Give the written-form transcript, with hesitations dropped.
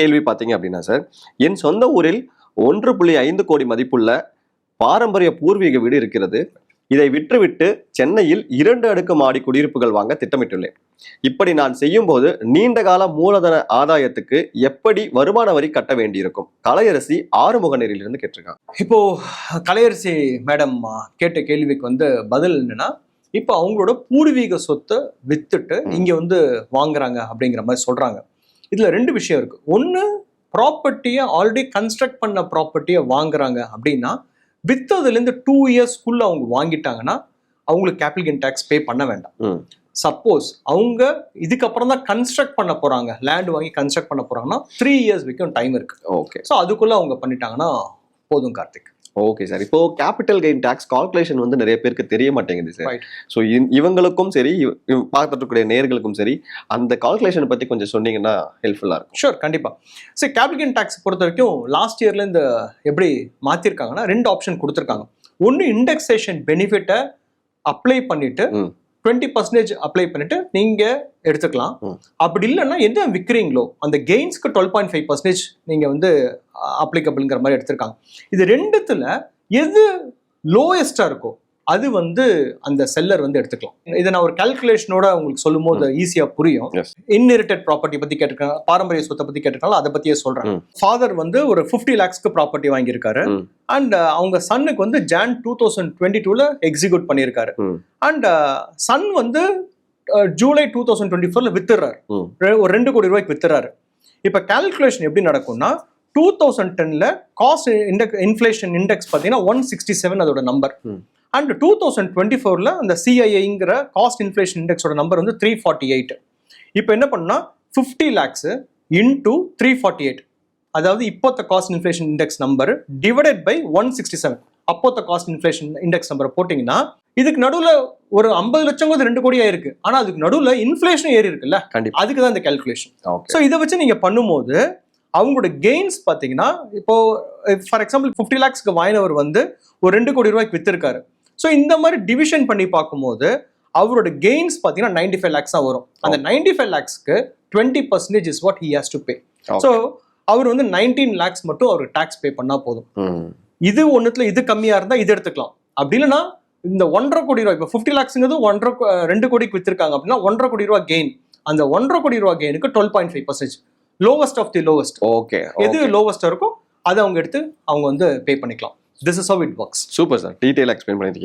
கேள்வி பார்த்தீங்க அப்படின்னா சார், என் சொந்த ஊரில் 1.5 கோடி மதிப்புள்ள பாரம்பரிய பூர்வீக வீடு இருக்கிறது. இதை விற்றுவிட்டு சென்னையில் 2 அடுக்கு மாடி குடியிருப்புகள் வாங்க திட்டமிட்டுள்ளேன். இப்படி நான் செய்யும்போது நீண்ட கால மூலதன ஆதாயத்துக்கு எப்படி வருமான வரி கட்ட வேண்டியிருக்கும்? கலையரசி ஆறுமுகநேரிலிருந்து கேட்டிருக்காங்க. இப்போ கலையரசி மேடம் கேட்ட கேள்விக்கு பதில் என்னன்னா, இப்போ அவங்களோட பூர்வீக சொத்தை வித்துட்டு இங்க வாங்குறாங்க அப்படிங்கிற மாதிரி சொல்றாங்க. இதுல 2 விஷயம் இருக்கு. ஒன்னு, ப்ராப்பர்ட்டியை ஆல்ரெடி கன்ஸ்ட்ரக்ட் பண்ண ப்ராப்பர்ட்டியை வாங்குறாங்க அப்படின்னா வித்ததுலேருந்து 2 இயர்ஸ்க்குள்ள அவங்க வாங்கிட்டாங்கன்னா அவங்களுக்கு கேபிட்டல் கெயின் டேக்ஸ் பே பண்ண வேண்டாம். சப்போஸ் அவங்க இதுக்கப்புறம் தான் கன்ஸ்ட்ரக்ட் பண்ண போறாங்க, லேண்ட் வாங்கி கன்ஸ்ட்ரக்ட் பண்ண போறாங்கன்னா 3 இயர்ஸ் வரைக்கும் டைம் இருக்கு. ஓகே, ஸோ அதுக்குள்ள அவங்க பண்ணிட்டாங்கன்னா போதும் கார்த்திக். Okay sir. இப்போ கேபிட்டல் கெயின் டாக்ஸ் கால்குலேஷன் நிறைய பேருக்கு தெரிய மாட்டேங்குது சார். ஸோ இவங்களுக்கும் சரி, பார்த்துட்டு நேர்களுக்கும் சரி, அந்த கால்குலேஷன் பத்தி கொஞ்சம் சொன்னீங்கன்னா ஹெல்ப்ஃபுல்லா இருக்கும். ஷூர், கண்டிப்பா. சரி, கேபிட்டல் கெயின் டாக்ஸ் பொறுத்த வரைக்கும் லாஸ்ட் இயர்ல இந்த எப்படி மாத்திருக்காங்கன்னா 2 ஆப்ஷன் கொடுத்துருக்காங்க. ஒன்னு, இண்டெக்ஸேஷன் பெனிஃபிட்டை அப்ளை பண்ணிட்டு 20% அப்ளை பண்ணிட்டு நீங்க எடுத்துக்கலாம். அப்படி இல்லைன்னா எந்த விற்கிறீங்களோ அந்த கெயின்ஸ்க்கு 12.5% நீங்க அப்ளிகபிள்ங்கிற மாதிரி எடுத்திருக்காங்க. இது 2த்துல எது லோயஸ்டா இருக்கோ அது அந்த செல்லர் எடுத்துக்கலாம். இதை நான் ஒரு கால்குலேஷனோட உங்களுக்கு சொல்லும் போது ஈஸியா புரியும். இன்ஹெரிட்டட் ப்ராப்பர்ட்டி பத்தி கேட்டிருக்காங்க, பாரம்பரிய சொத்தை பத்தி கேட்டிருக்காங்க, அதை பத்தியே சொல்றேன். ஃபாதர் ஒரு 50 lakhsக்கு ப்ராப்பர்ட்டி வாங்கியிருக்காரு. அண்ட் அவங்க சன்னுக்கு Jan 2022ல எக்ஸிக்யூட் பண்ணியிருக்காரு. அண்ட் சன் ஜூலை 2024ல வித்துறாரு. ஒரு 2 கோடி ரூபாய்க்கு வித்துறாரு. இப்ப கால்குலேஷன் எப்படி நடக்கும்னா 2010ல காஸ்ட் இன்ஃப்ளேஷன் இண்டெக்ஸ் பார்த்தீங்கன்னா 167 அதோட நம்பர். அண்ட் 2024ல அந்த சிஐஐங்கிற காஸ்ட் இன்ஃப்ளேஷன் இண்டெக்ஸோட நம்பர் 348. இப்போ என்ன பண்ணா 50 lakhs இன்டூ 348, அதாவது இப்போத்த cost inflation index number divided by 167, அப்போத்த காஸ்ட் இன்ஃப்ளேஷன் இண்டெக்ஸ் நம்பரை போட்டிங்கன்னா இதுக்கு நடுவில் ஒரு 50 லட்சம் 2 கோடியா இருக்கு. ஆனா அதுக்கு நடுவில் இன்ஃப்ளேஷன் ஏறி இருக்குல்ல, அதுக்கு தான் இந்த கால்குலேஷன். ஸோ இதை வச்சு நீங்க பண்ணும்போது அவங்களோட கெயின்ஸ் பார்த்தீங்கன்னா, இப்போ ஃபார் எக்ஸாம்பிள் 50 lakhsக்கு வாங்கினவர் ஒரு 2 கோடி ரூபாய்க்கு வித்திருக்காரு. ஸோ இந்த மாதிரி டிவிஷன் பண்ணி பார்க்கும்போது அவரோட கெயின்ஸ் பார்த்தீங்கன்னா 95 lakhs தான் வரும். அந்த 95 lakhsக்கு 20% is what he has to pay. So அவர் 19 lakhs மட்டும் அவர் டாக்ஸ் பே பண்ணா போதும். இது ஒன்றுத்துல இது கம்மியா இருந்தா இது எடுத்துக்கலாம். அப்படி இல்லைன்னா இந்த 1.5 கோடி ரூபாய், இப்போ 50 lakhsங்கிறது 2 கோடிக்கு வித்திருக்காங்க அப்படின்னா 1.5 கோடி ரூபாய் கெயின். அந்த 1.5 கோடி ரூபாய் கெயினுக்கு 12.5%, lowest of the lowest. Okay, எது லோவஸ்ட் இருக்கோ அதை அவங்க எடுத்து அவங்க பே பண்ணிக்கலாம். This is how it works. Super sir, டீடைலா எக்ஸ்பிளைன் பண்ணிருக்கீங்க.